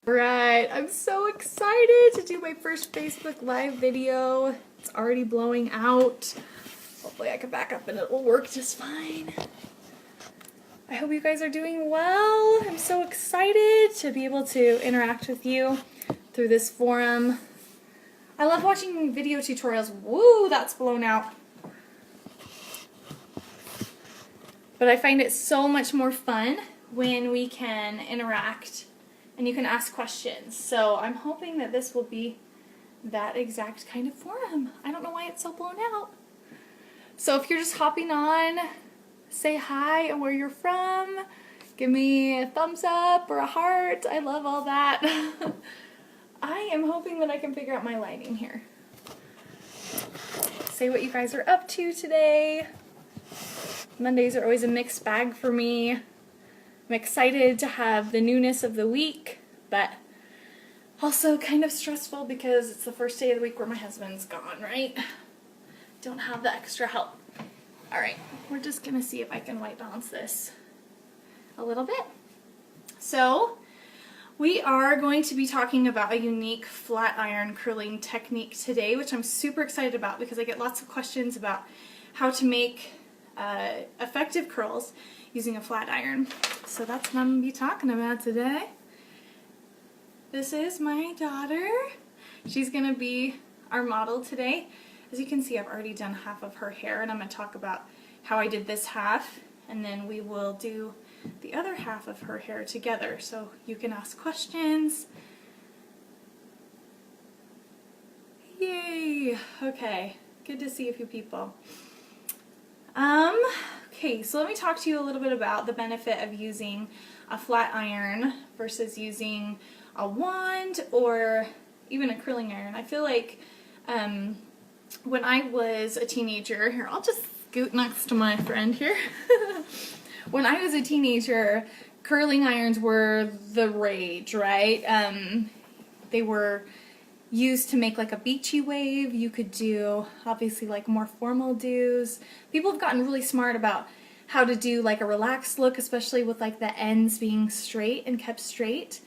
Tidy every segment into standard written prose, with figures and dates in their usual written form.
Right, I'm so excited to do my first Facebook Live video. It's already blowing out. Hopefully I can back up and it will work just fine. I hope you guys are doing well. I'm so excited to be able to interact with you through this forum. I love watching video tutorials. Woo, that's blown out. But I find it so much more fun when we can interact and you can ask questions. So I'm hoping that this will be that exact kind of forum. I don't know why it's so blown out. So if you're just hopping on, say hi and where you're from. Give me a thumbs up or a heart. I love all that. I am hoping that I can figure out my lighting here. Say what you guys are up to today. Mondays are always a mixed bag for me. I'm excited to have the newness of the week, but also kind of stressful because it's the first day of the week where my husband's gone, right? Don't have the extra help. Alright, we're just going to see if I can white balance this a little bit. So, we are going to be talking about a unique flat iron curling technique today, which I'm super excited about because I get lots of questions about how to make effective curls using a flat iron. So that's what I'm going to be talking about today. This is my daughter. She's going to be our model today. As you can see, I've already done half of her hair, and I'm going to talk about how I did this half, and then we will do the other half of her hair together. So you can ask questions. Yay! Okay, good to see a few people. Okay, so let me talk to you a little bit about the benefit of using a flat iron versus using a wand or even a curling iron. I feel like when I was a teenager, here, I'll just scoot next to my friend here. When I was a teenager, curling irons were the rage, right? They were used to make like a beachy wave. You could do obviously like more formal do's. People have gotten really smart about how to do like a relaxed look, especially with like the ends being straight and kept straight.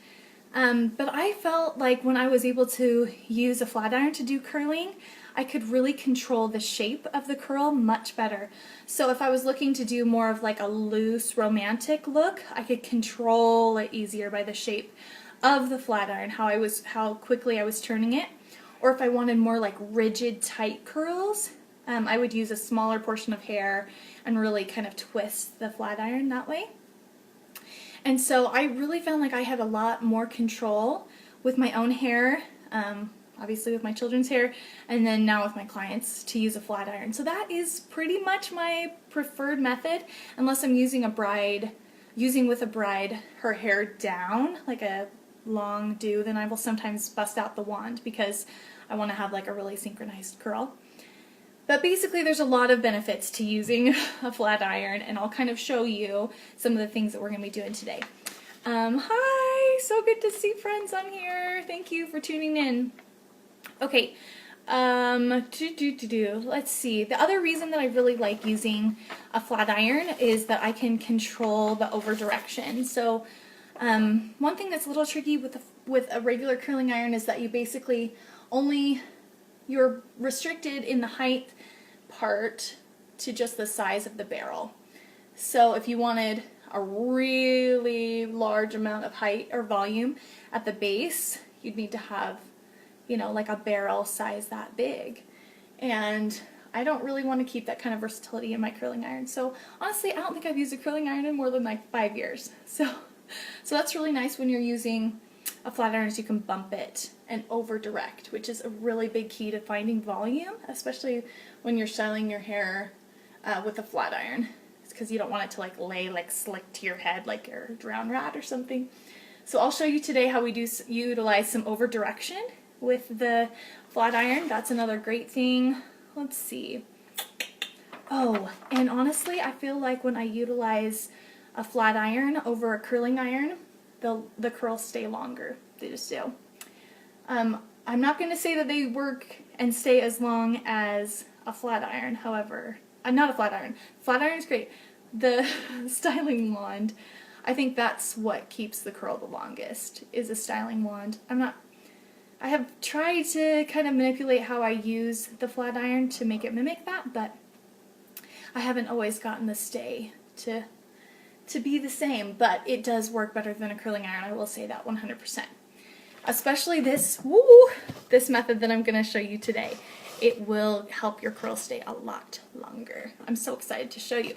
But I felt like when I was able to use a flat iron to do curling, I could really control the shape of the curl much better. So if I was looking to do more of like a loose romantic look, I could control it easier by the shape of the flat iron, how quickly I was turning it. Or if I wanted more like rigid, tight curls, I would use a smaller portion of hair and really kind of twist the flat iron that way. And so I really found like I had a lot more control with my own hair, obviously with my children's hair, and then now with my clients to use a flat iron. So that is pretty much my preferred method, unless I'm using with a bride her hair down, like a long do, then I will sometimes bust out the wand because I want to have like a really synchronized curl. But basically there's a lot of benefits to using a flat iron, and I'll kind of show you some of the things that we're going to be doing today. Hi, so good to see friends on here. Thank you for tuning in. Okay, let's see. The other reason that I really like using a flat iron is that I can control the over direction. So one thing that's a little tricky with a regular curling iron is that you basically you're restricted in the height part to just the size of the barrel. So if you wanted a really large amount of height or volume at the base, you'd need to have, you know, like a barrel size that big. And I don't really want to keep that kind of versatility in my curling iron. So honestly, I don't think I've used a curling iron in more than like 5 years. So that's really nice when you're using a flat iron, is you can bump it and over direct, which is a really big key to finding volume, especially when you're styling your hair with a flat iron. It's because you don't want it to like lay like slick to your head like you're a drowned rat or something. So I'll show you today how we do utilize some over direction with the flat iron. That's another great thing. Let's see. Oh, and honestly, I feel like when I utilize a flat iron over a curling iron, the curls stay longer. They just do. I'm not going to say that they work and stay as long as a flat iron, however, not a flat iron. Flat iron is great. The styling wand, I think that's what keeps the curl the longest, is a styling wand. I have tried to kind of manipulate how I use the flat iron to make it mimic that, but I haven't always gotten the stay to be the same, but it does work better than a curling iron, I will say that 100%. Especially this method that I'm going to show you today. It will help your curls stay a lot longer. I'm so excited to show you.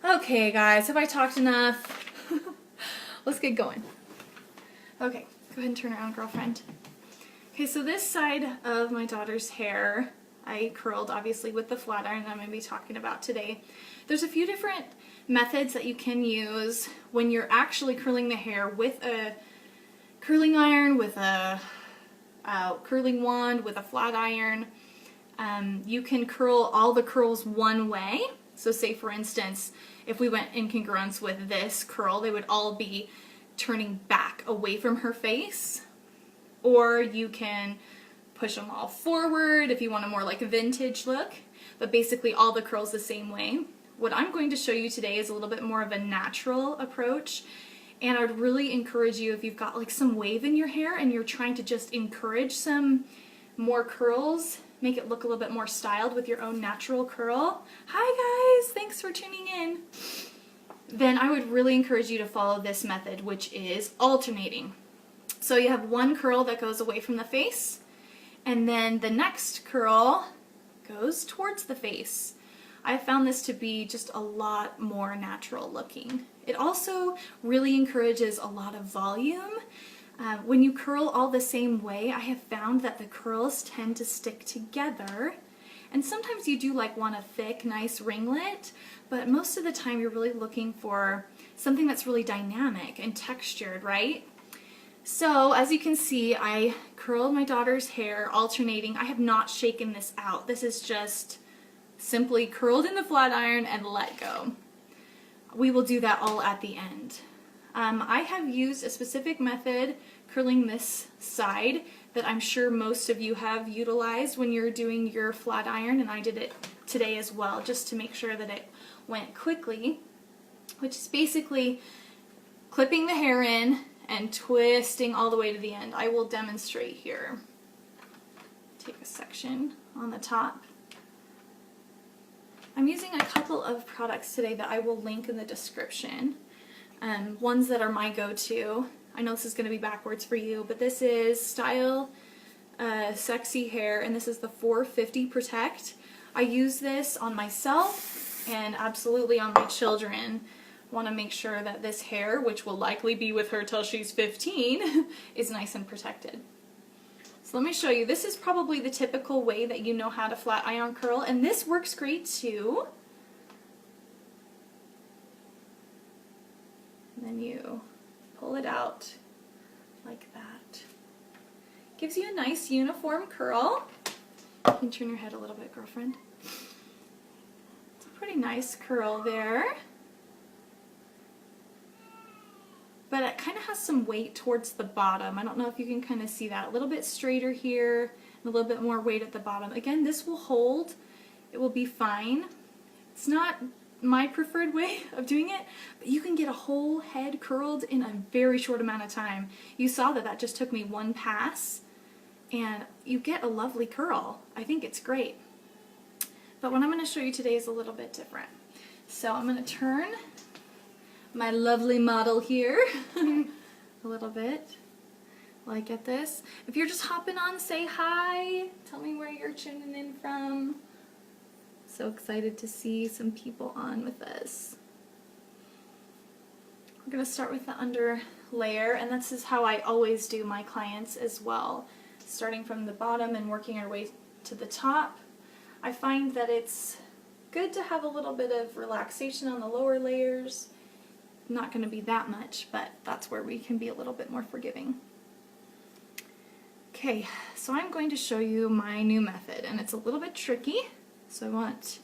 Okay guys, have I talked enough? Let's get going. Okay, go ahead and turn around, girlfriend. Okay, so this side of my daughter's hair, I curled obviously with the flat iron that I'm going to be talking about today. There's a few different methods that you can use when you're actually curling the hair with a curling iron, with a curling wand, with a flat iron. You can curl all the curls one way. So say for instance, if we went in congruence with this curl, they would all be turning back away from her face. Or you can push them all forward if you want a more like vintage look, but basically all the curls the same way. What I'm going to show you today is a little bit more of a natural approach, and I would really encourage you, if you've got like some wave in your hair and you're trying to just encourage some more curls, make it look a little bit more styled with your own natural curl. Hi guys, thanks for tuning in. Then I would really encourage you to follow this method, which is alternating. So you have one curl that goes away from the face, and then the next curl goes towards the face. I found this to be just a lot more natural looking. It also really encourages a lot of volume. When you curl all the same way, I have found that the curls tend to stick together. And sometimes you do like want a thick, nice ringlet, but most of the time you're really looking for something that's really dynamic and textured, right? So as you can see, I curled my daughter's hair alternating. I have not shaken this out. This is just simply curled in the flat iron and let go. We will do that all at the end. I have used a specific method curling this side that I'm sure most of you have utilized when you're doing your flat iron, and I did it today as well just to make sure that it went quickly, which is basically clipping the hair in and twisting all the way to the end. I will demonstrate here. Take a section on the top. I'm using a couple of products today that I will link in the description. Ones that are my go-to. I know this is going to be backwards for you, but this is Style Sexy Hair, and this is the 450 Protect. I use this on myself and absolutely on my children. Want to make sure that this hair, which will likely be with her till she's 15, is nice and protected. So let me show you. This is probably the typical way that you know how to flat iron curl, and this works great too. And then you pull it out like that. Gives you a nice uniform curl. You can turn your head a little bit, girlfriend. It's a pretty nice curl there. But it kind of has some weight towards the bottom. I don't know if you can kind of see that. A little bit straighter here, and a little bit more weight at the bottom. Again, this will hold. It will be fine. It's not my preferred way of doing it, but you can get a whole head curled in a very short amount of time. You saw that that just took me one pass, and you get a lovely curl. I think it's great. But what I'm going to show you today is a little bit different. So I'm going to turn my lovely model here a little bit while I get this. If you're just hopping on, say hi. Tell me where you're tuning in from. So excited to see some people on with us. We're going to start with the under layer, and this is how I always do my clients as well. Starting from the bottom and working our way to the top. I find that it's good to have a little bit of relaxation on the lower layers. Not going to be that much, but that's where we can be a little bit more forgiving. Okay, so I'm going to show you my new method, and it's a little bit tricky, so I want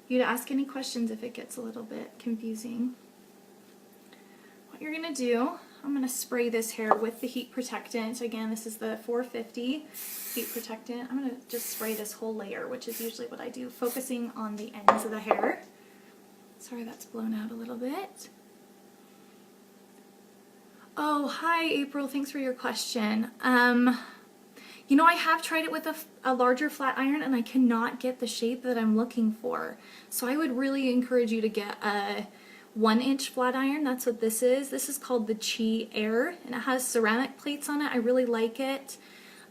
you to ask any questions if it gets a little bit confusing. What you're going to do, I'm going to spray this hair with the heat protectant. Again, this is the 450 heat protectant. I'm going to just spray this whole layer, which is usually what I do, focusing on the ends of the hair. Sorry, that's blown out a little bit. Oh, hi April, thanks for your question. You know, I have tried it with a larger flat iron and I cannot get the shape that I'm looking for. So I would really encourage you to get a 1-inch flat iron. That's what this is. This is called the Chi Air and it has ceramic plates on it. I really like it.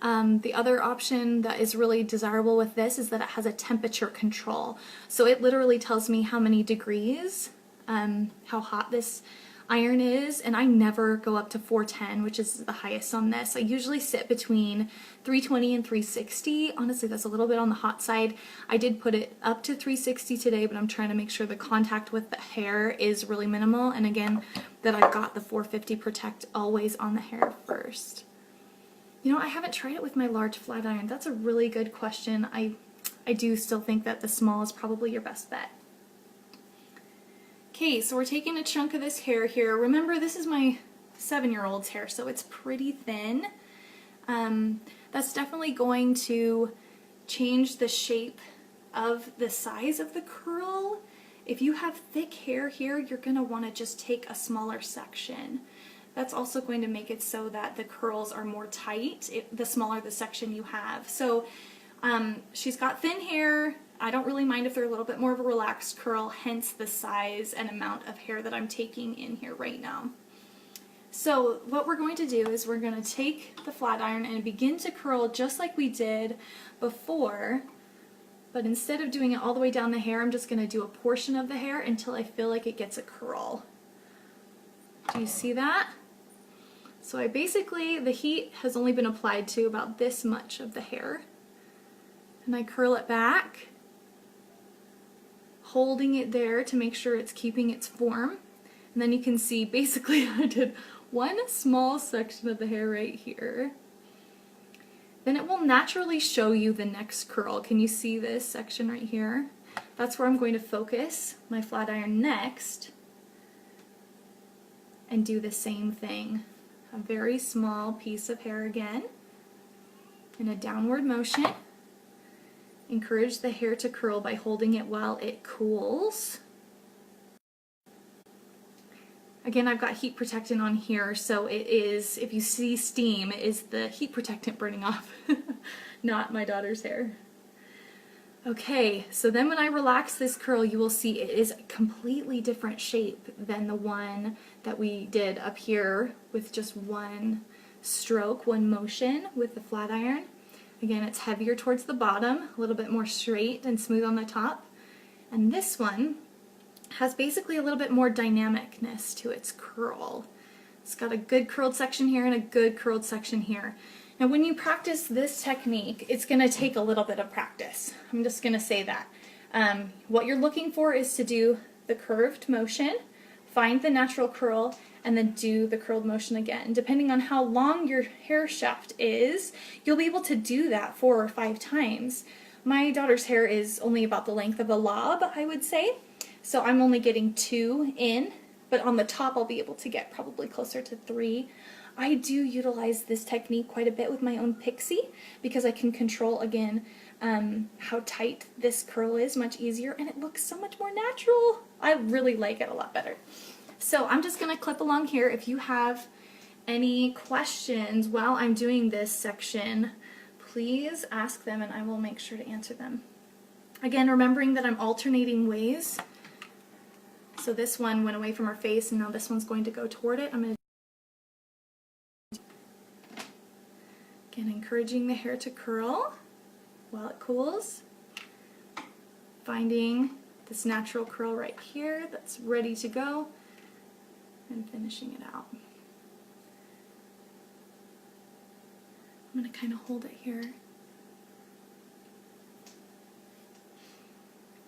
The other option that is really desirable with this is that it has a temperature control. So it literally tells me how many degrees, how hot this iron is, and I never go up to 410, which is the highest on this. I usually sit between 320 and 360. Honestly, that's a little bit on the hot side. I did put it up to 360 today, but I'm trying to make sure the contact with the hair is really minimal, and again, that I've got the 450 Protect always on the hair first. You know, I haven't tried it with my large flat iron. That's a really good question. I do still think that the small is probably your best bet. Okay, so we're taking a chunk of this hair here. Remember, this is my 7-year-old's hair, so it's pretty thin. That's definitely going to change the shape of the size of the curl. If you have thick hair here, you're going to want to just take a smaller section. That's also going to make it so that the curls are more tight, the smaller the section you have. So she's got thin hair. I don't really mind if they're a little bit more of a relaxed curl, hence the size and amount of hair that I'm taking in here right now. So what we're going to do is we're going to take the flat iron and begin to curl just like we did before, but instead of doing it all the way down the hair, I'm just going to do a portion of the hair until I feel like it gets a curl. Do you see that? So I basically, the heat has only been applied to about this much of the hair, and I curl it back, holding it there to make sure it's keeping its form. And then you can see basically I did one small section of the hair right here. Then it will naturally show you the next curl. Can you see this section right here? That's where I'm going to focus my flat iron next and do the same thing. A very small piece of hair again in a downward motion. Encourage the hair to curl by holding it while it cools. Again, I've got heat protectant on here, so it is, if you see steam, it is the heat protectant burning off, not my daughter's hair. Okay, so then when I relax this curl, you will see it is a completely different shape than the one that we did up here with just one stroke, one motion with the flat iron. Again, it's heavier towards the bottom, a little bit more straight and smooth on the top. And this one has basically a little bit more dynamicness to its curl. It's got a good curled section here and a good curled section here. Now when you practice this technique, it's going to take a little bit of practice. I'm just going to say that. What you're looking for is to do the curved motion, find the natural curl, and then do the curled motion again. Depending on how long your hair shaft is, you'll be able to do that 4 or 5 times. My daughter's hair is only about the length of a lob, I would say, so I'm only getting 2 in, but on the top I'll be able to get probably closer to 3. I do utilize this technique quite a bit with my own pixie because I can control, again, how tight this curl is much easier, and it looks so much more natural. I really like it a lot better. So I'm just going to clip along here. If you have any questions while I'm doing this section, please ask them and I will make sure to answer them. Again, remembering that I'm alternating ways. So this one went away from her face and now this one's going to go toward it. I'm going to again, encouraging the hair to curl while it cools. Finding this natural curl right here that's ready to go. And finishing it out. I'm going to kind of hold it here.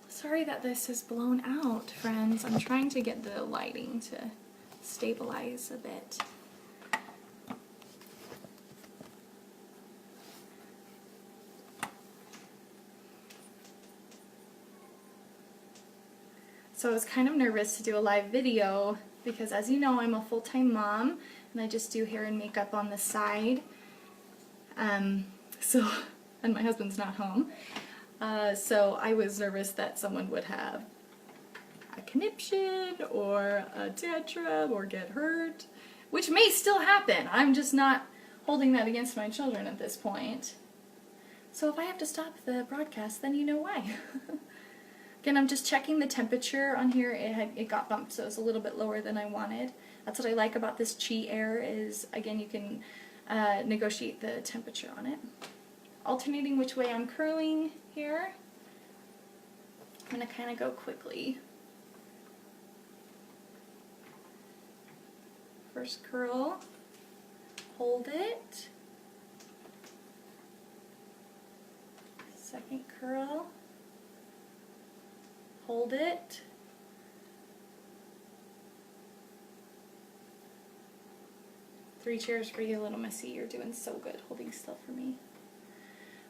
Sorry that this is blown out, friends. I'm trying to get the lighting to stabilize a bit. So I was kind of nervous to do a live video because, as you know, I'm a full-time mom and I just do hair and makeup on the side. And my husband's not home. So I was nervous that someone would have a conniption or a tantrum or get hurt. which may still happen. I'm just not holding that against my children at this point. So if I have to stop the broadcast, then you know why. Again, I'm just checking the temperature on here. It got bumped, so it's a little bit lower than I wanted. That's what I like about this Chi Air is, again, you can negotiate the temperature on it. Alternating which way I'm curling here. I'm going to kind of go quickly. First curl, hold it. Second curl, hold it. Three cheers for you, little Missy. You're doing so good holding still for me.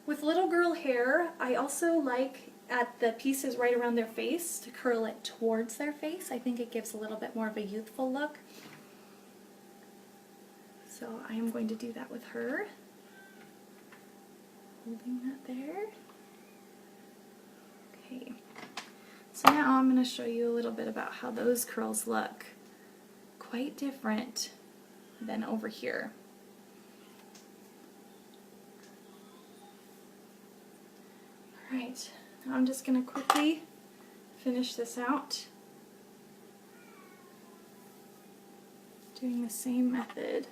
With little girl hair, I also like at the pieces right around their face to curl it towards their face. I think it gives a little bit more of a youthful look. So I am going to do that with her. Holding that there. Okay. So now I'm going to show you a little bit about how those curls look. Quite different than over here. Alright, now I'm just going to quickly finish this out. Doing the same method.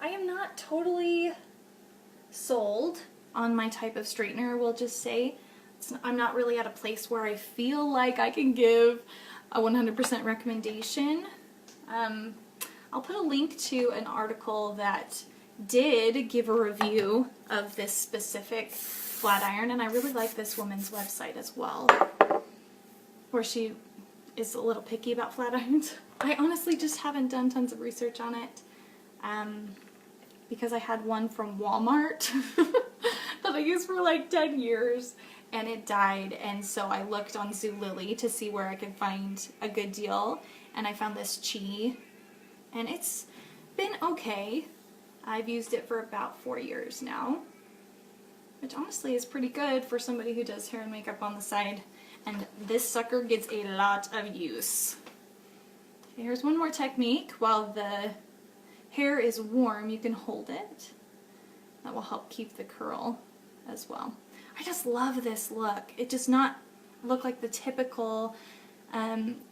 I am not totally sold on my type of straightener, we'll just say. I'm not really at a place where I feel like I can give a 100% recommendation. I'll put a link to an article that did give a review of this specific flat iron, and I really like this woman's website as well, where she is a little picky about flat irons. I honestly just haven't done tons of research on it. Because I had one from Walmart that I used for like 10 years and it died, and so I looked on Zulily to see where I could find a good deal, and I found this Chi, and it's been okay. I've used it for about 4 years now, which honestly is pretty good for somebody who does hair and makeup on the side, and this sucker gets a lot of use. Okay, here's one more technique. While the hair is warm, you can hold it. That will help keep the curl as well. I just love this look. It does not look like the typical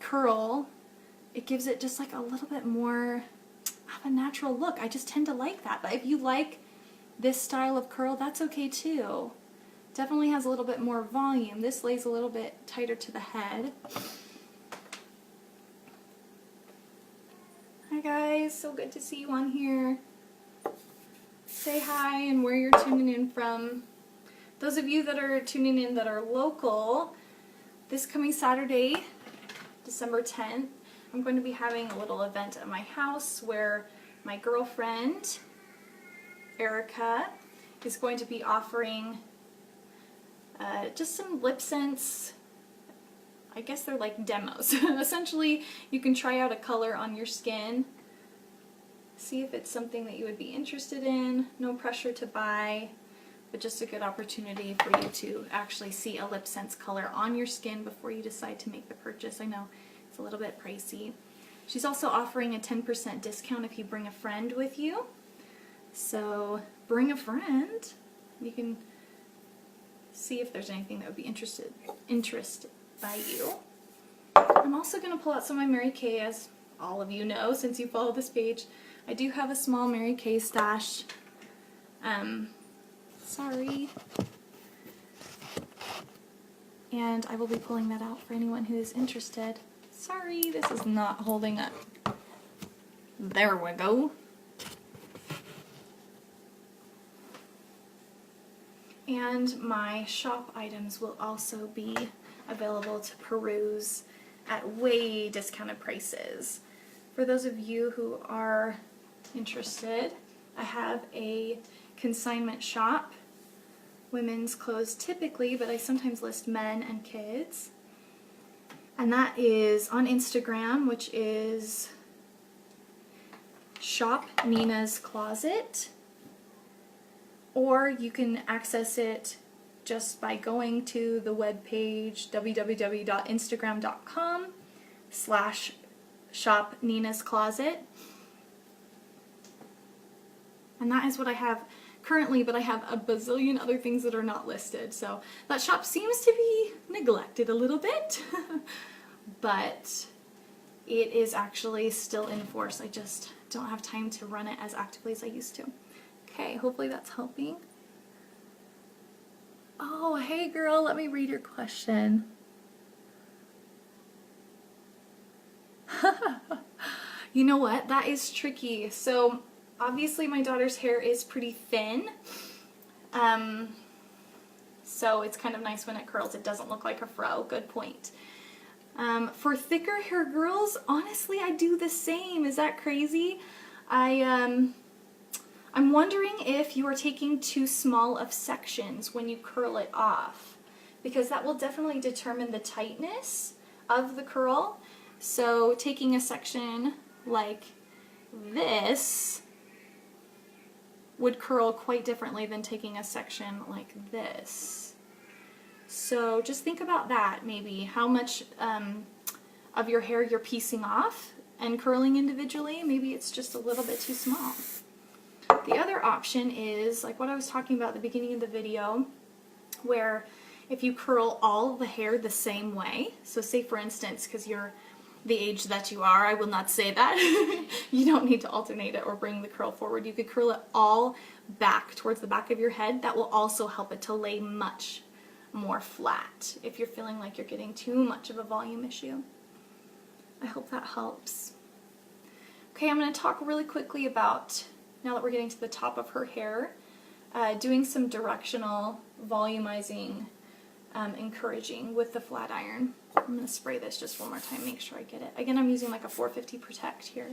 curl. It gives it just like a little bit more of a natural look. I just tend to like that. But if you like this style of curl, that's okay too. Definitely has a little bit more volume. This lays a little bit tighter to the head. Hi guys, so good to see you on here. Say hi and where you're tuning in from. Those of you that are tuning in that are local, this coming Saturday, December 10th, I'm going to be having a little event at my house where my girlfriend, Erica, is going to be offering just some lip scents. I guess they're like demos. Essentially, you can try out a color on your skin, see if it's something that you would be interested in. No pressure to buy, but just a good opportunity for you to actually see a lip sense color on your skin before you decide to make the purchase. I know it's a little bit pricey. She's also offering a 10% discount if you bring a friend with you. So bring a friend. You can see if there's anything that would be interested by you. I'm also going to pull out some of my Mary Kay, as all of you know since you follow this page. I do have a small Mary Kay stash. Sorry. And I will be pulling that out for anyone who is interested. Sorry, this is not holding up. There we go. And my shop items will also be available to peruse at way discounted prices. For those of you who are interested, I have a consignment shop. Women's clothes typically, but I sometimes list men and kids. And that is on Instagram, which is Shop Neena's Closet. Or you can access it just by going to the webpage www.instagram.com/shop Neena's Closet. And that is what I have currently, but I have a bazillion other things that are not listed. So that shop seems to be neglected a little bit, but it is actually still in force. I just don't have time to run it as actively as I used to. Okay, hopefully that's helping. Oh, hey girl, let me read your question. You know what? That is tricky. So obviously my daughter's hair is pretty thin. So it's kind of nice when it curls. It doesn't look like a fro. Good point. For thicker hair girls, honestly, I do the same. Is that crazy? I'm wondering if you are taking too small of sections when you curl it off, because that will definitely determine the tightness of the curl. So taking a section like this would curl quite differently than taking a section like this. So just think about that, maybe how much of your hair you're piecing off and curling individually. Maybe it's just a little bit too small. The other option is like what I was talking about at the beginning of the video, where if you curl all the hair the same way, so say for instance, because you're the age that you are, I will not say that, you don't need to alternate it or bring the curl forward. You could curl it all back towards the back of your head. That will also help it to lay much more flat if you're feeling like you're getting too much of a volume issue. I hope that helps. Okay, I'm going to talk really quickly about, now that we're getting to the top of her hair, doing some directional volumizing, encouraging with the flat iron. I'm going to spray this just one more time, make sure I get it. Again, I'm using like a 450 Protect here.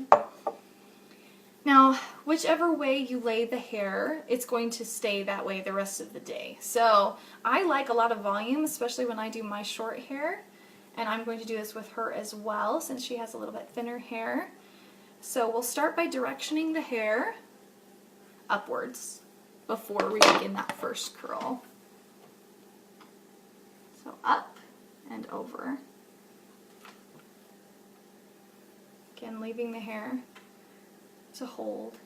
Now, whichever way you lay the hair, it's going to stay that way the rest of the day. So I like a lot of volume, especially when I do my short hair, and I'm going to do this with her as well since she has a little bit thinner hair. So we'll start by directioning the hair upwards before we begin that first curl. So up and over. Again, leaving the hair to hold.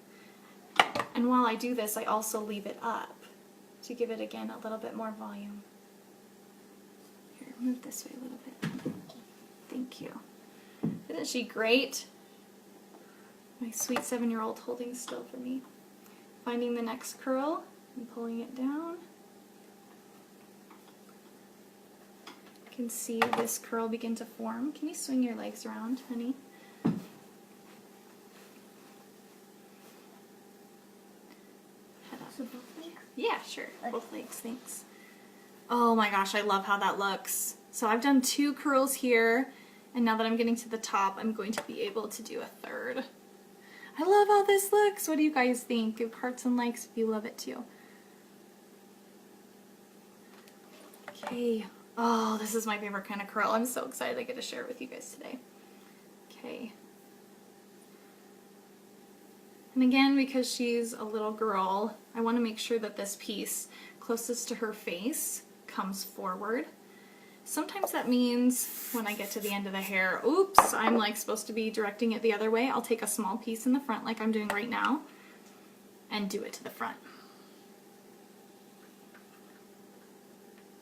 And while I do this, I also leave it up to give it, again, a little bit more volume. Here, move this way a little bit. Thank you. Isn't she great? My sweet 7-year-old holding still for me. Finding the next curl and pulling it down. You can see this curl begin to form. Can you swing your legs around, honey? Head up. So both legs? Yeah, sure. Okay. Both legs, thanks. Oh my gosh, I love how that looks. So I've done 2 curls here, and now that I'm getting to the top, I'm going to be able to do a third. I love how this looks. What do you guys think? Give hearts and likes if you love it too. Okay. Oh, this is my favorite kind of curl. I'm so excited I get to share it with you guys today. Okay. And again, because she's a little girl, I want to make sure that this piece closest to her face comes forward. Sometimes that means when I get to the end of the hair, oops, I'm like supposed to be directing it the other way. I'll take a small piece in the front like I'm doing right now and do it to the front.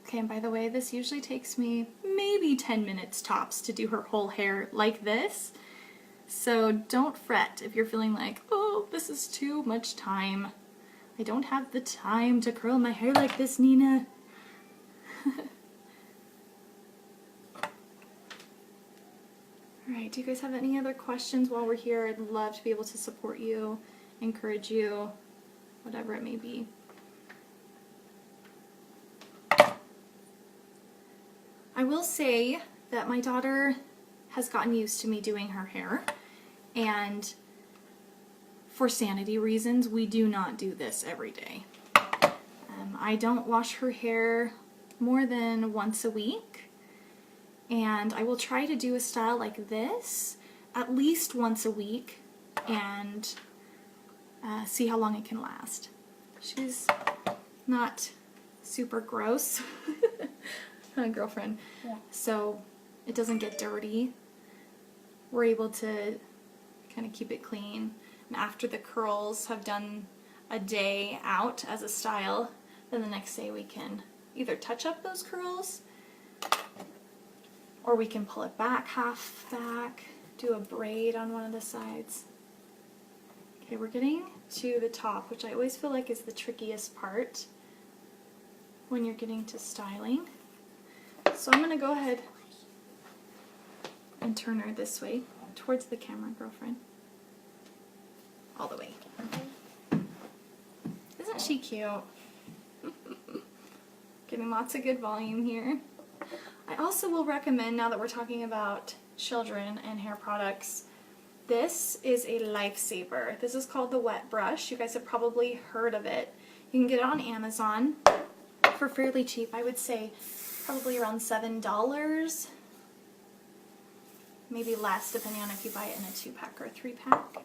Okay, and by the way, this usually takes me maybe 10 minutes tops to do her whole hair like this. So don't fret if you're feeling like, oh, this is too much time. I don't have the time to curl my hair like this, Neena. Alright, do you guys have any other questions while we're here? I'd love to be able to support you, encourage you, whatever it may be. I will say that my daughter has gotten used to me doing her hair, and for sanity reasons, we do not do this every day. I don't wash her hair more than once a week. And I will try to do a style like this at least once a week and see how long it can last. She's not super gross. Girlfriend. Yeah. So it doesn't get dirty. We're able to kind of keep it clean. And after the curls have done a day out as a style, then the next day we can either touch up those curls or we can pull it back, half back, do a braid on one of the sides. Okay, we're getting to the top, which I always feel like is the trickiest part when you're getting to styling. So I'm going to go ahead and turn her this way, towards the camera, girlfriend. All the way. Isn't she cute? Getting lots of good volume here. I also will recommend, now that we're talking about children and hair products, this is a lifesaver. This is called the Wet Brush. You guys have probably heard of it. You can get it on Amazon for fairly cheap. I would say probably around $7. Maybe less, depending on if you buy it in a 2-pack or a 3-pack.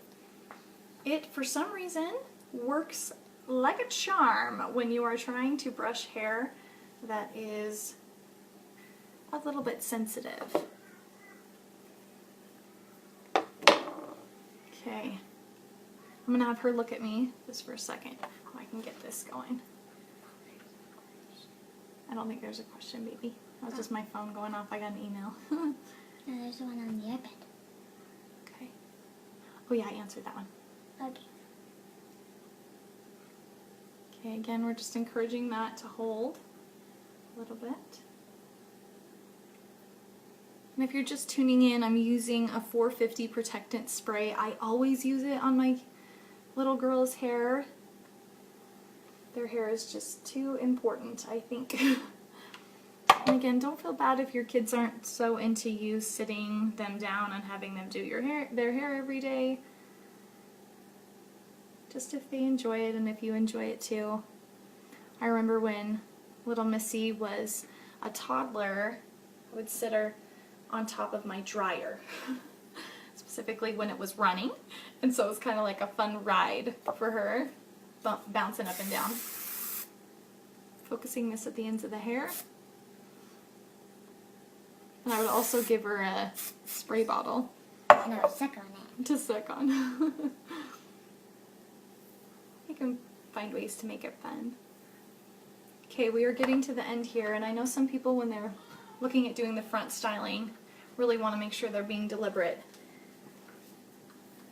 It, for some reason, works like a charm when you are trying to brush hair that is a little bit sensitive. Okay, I'm gonna have her look at me just for a second so I can get this going. I don't think there's a question, baby. That was just my phone going off. I got an email. No, there's one on the iPad. Okay. Oh yeah, I answered that one. Okay. Okay, again, we're just encouraging that to hold a little bit. And if you're just tuning in, I'm using a 450 protectant spray. I always use it on my little girl's hair. Their hair is just too important, I think. And again, don't feel bad if your kids aren't so into you sitting them down and having them do their hair every day. Just if they enjoy it and if you enjoy it too. I remember when little Missy was a toddler, I would sit her on top of my dryer, specifically when it was running, and so it was kind of like a fun ride for her, bouncing up and down. Focusing this at the ends of the hair. And I would also give her a spray bottle. No, suck on it. To suck on. You can find ways to make it fun. Okay, we are getting to the end here, and I know some people, when they're looking at doing the front styling, really want to make sure they're being deliberate.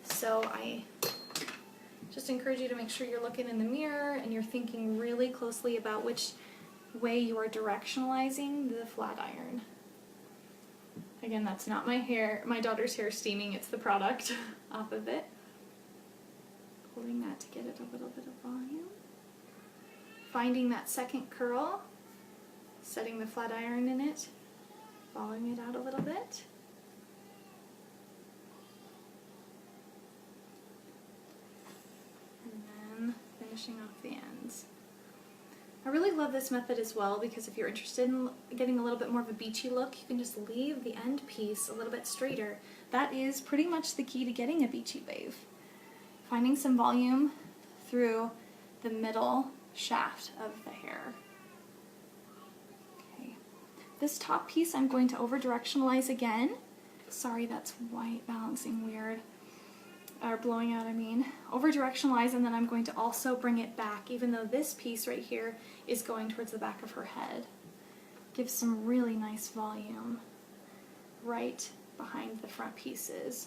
So I just encourage you to make sure you're looking in the mirror and you're thinking really closely about which way you are directionalizing the flat iron. Again, that's not my hair, my daughter's hair steaming, it's the product off of it. Pulling that to get it a little bit of volume. Finding that second curl, setting the flat iron in it, following it out a little bit. And then finishing off the ends. I really love this method as well because if you're interested in getting a little bit more of a beachy look, you can just leave the end piece a little bit straighter. That is pretty much the key to getting a beachy wave. Finding some volume through the middle shaft of the hair. Okay. This top piece I'm going to over directionalize again. Sorry, that's white balancing weird. Or blowing out, I mean. Over directionalize, and then I'm going to also bring it back, even though this piece right here is going towards the back of her head. Give some really nice volume right behind the front pieces.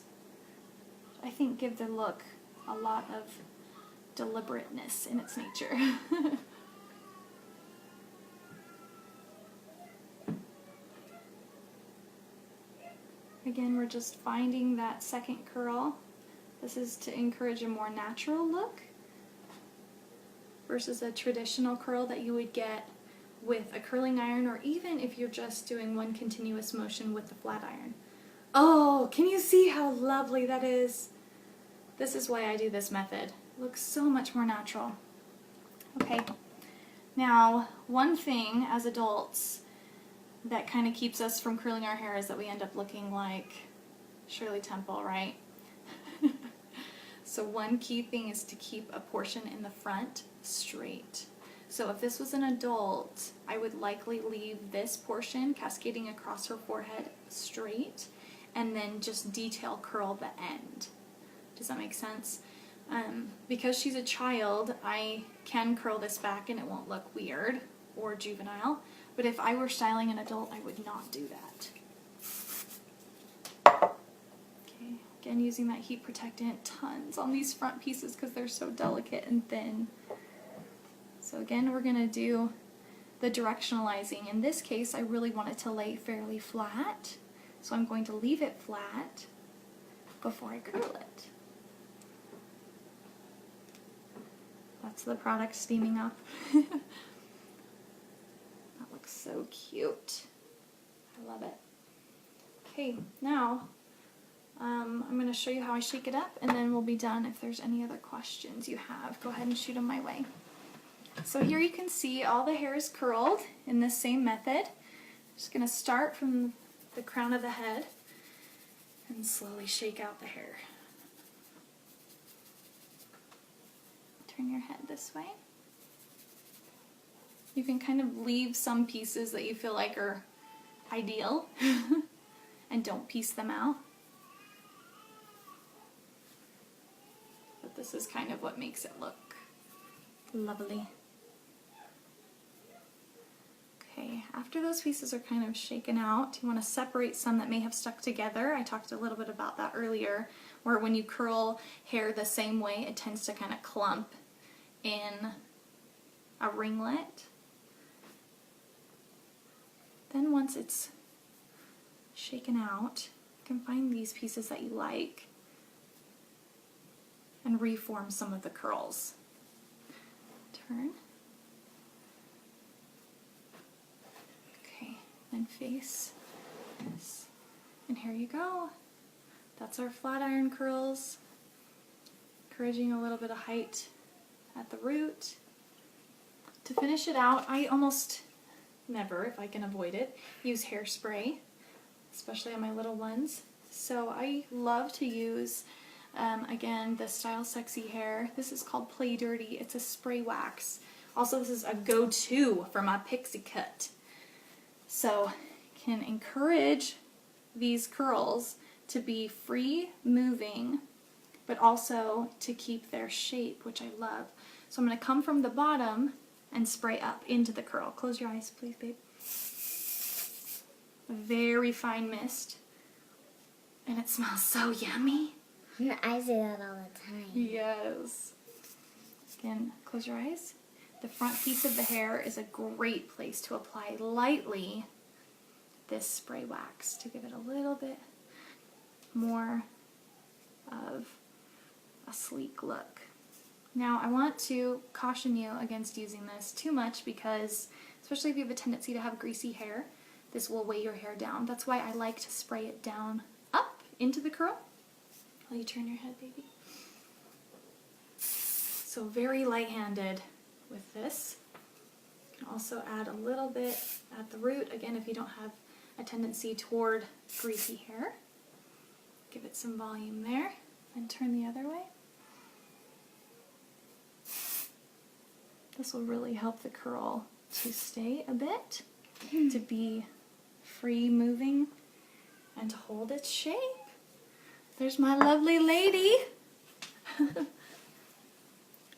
I think give the look a lot of deliberateness in its nature. Again, we're just finding that second curl. This is to encourage a more natural look versus a traditional curl that you would get with a curling iron, or even if you're just doing one continuous motion with the flat iron. Oh, can you see how lovely that is? This is why I do this method. It looks so much more natural. Okay, now one thing as adults that kind of keeps us from curling our hair is that we end up looking like Shirley Temple, right? So one key thing is to keep a portion in the front straight. So if this was an adult, I would likely leave this portion cascading across her forehead straight and then just detail curl the end. Does that make sense? Because she's a child, I can curl this back and it won't look weird or juvenile. But if I were styling an adult, I would not do that. Okay, again, using that heat protectant tons on these front pieces because they're so delicate and thin. So again, we're going to do the directionalizing. In this case, I really want it to lay fairly flat. So I'm going to leave it flat before I curl it. That's the product steaming up. That looks so cute. I love it. Okay, now I'm going to show you how I shake it up and then we'll be done. If there's any other questions you have, go ahead and shoot them my way. So here you can see all the hair is curled in this same method. I'm just going to start from the crown of the head and slowly shake out the hair. Turn your head this way. You can kind of leave some pieces that you feel like are ideal and don't piece them out. But this is kind of what makes it look lovely. Okay, after those pieces are kind of shaken out, you want to separate some that may have stuck together. I talked a little bit about that earlier, where when you curl hair the same way, it tends to kind of clump in a ringlet. Then once it's shaken out, you can find these pieces that you like and reform some of the curls. Turn. Okay, then face this. And here you go. That's our flat iron curls. Encouraging a little bit of height at the root. To finish it out, I almost never, if I can avoid it, use hairspray, especially on my little ones. So I love to use, again, the Style Sexy Hair. This is called Play Dirty. It's a spray wax. Also, this is a go-to for my pixie cut. So, can encourage these curls to be free moving, but also to keep their shape, which I love. So I'm going to come from the bottom and spray up into the curl. Close your eyes, please, babe. A very fine mist. And it smells so yummy. I say that all the time. Yes. Again, close your eyes. The front piece of the hair is a great place to apply lightly this spray wax to give it a little bit more of a sleek look. Now I want to caution you against using this too much because, especially if you have a tendency to have greasy hair, this will weigh your hair down. That's why I like to spray it down up into the curl. While you turn your head, baby. So very light-handed with this. You can also add a little bit at the root, again, if you don't have a tendency toward greasy hair. Give it some volume there, and turn the other way. This will really help the curl to stay a bit, to be free moving, and to hold its shape. There's my lovely lady.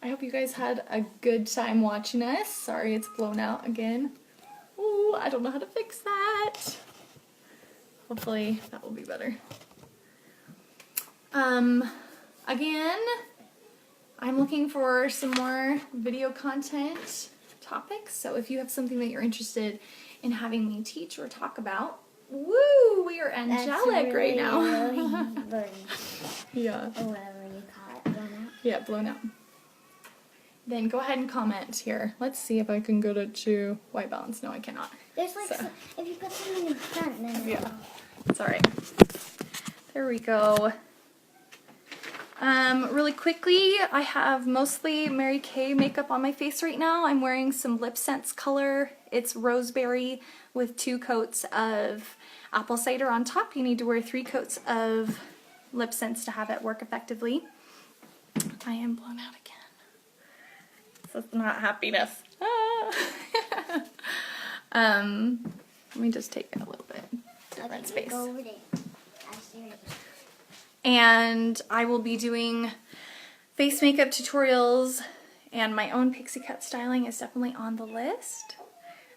I hope you guys had a good time watching us. Sorry it's blown out again. Ooh, I don't know how to fix that. Hopefully that will be better. Again, I'm looking for some more video content topics, so if you have something that you're interested in having me teach or talk about, woo, we are angelic right now. Really Yeah. or whatever you call it, blown out. Yeah, blown out. Then go ahead and comment here. Let's see if I can get it to white balance. No, I cannot. There's like, So. if you put something in front, then Yeah, it's alright. There we go. Really quickly, I have mostly Mary Kay makeup on my face right now. I'm wearing some Lip Sense color. It's Roseberry with 2 coats of apple cider on top. You need to wear 3 coats of Lip Sense to have it work effectively. I am blown out again. This is not happiness. Let me just take it a little bit different space. Go over there. I see it. And I will be doing face makeup tutorials, and my own pixie cut styling is definitely on the list.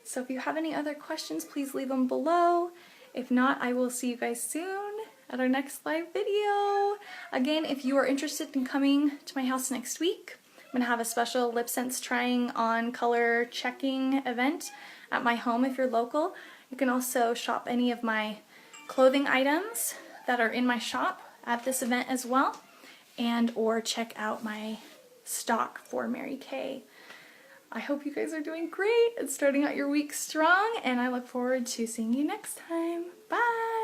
So if you have any other questions, please leave them below. If not, I will see you guys soon at our next live video. Again, if you are interested in coming to my house next week, I'm going to have a special lip sense trying on color checking event at my home if you're local. You can also shop any of my clothing items that are in my shop at this event as well, and or check out my stock for Mary Kay. I hope you guys are doing great and starting out your week strong, and I look forward to seeing you next time. Bye!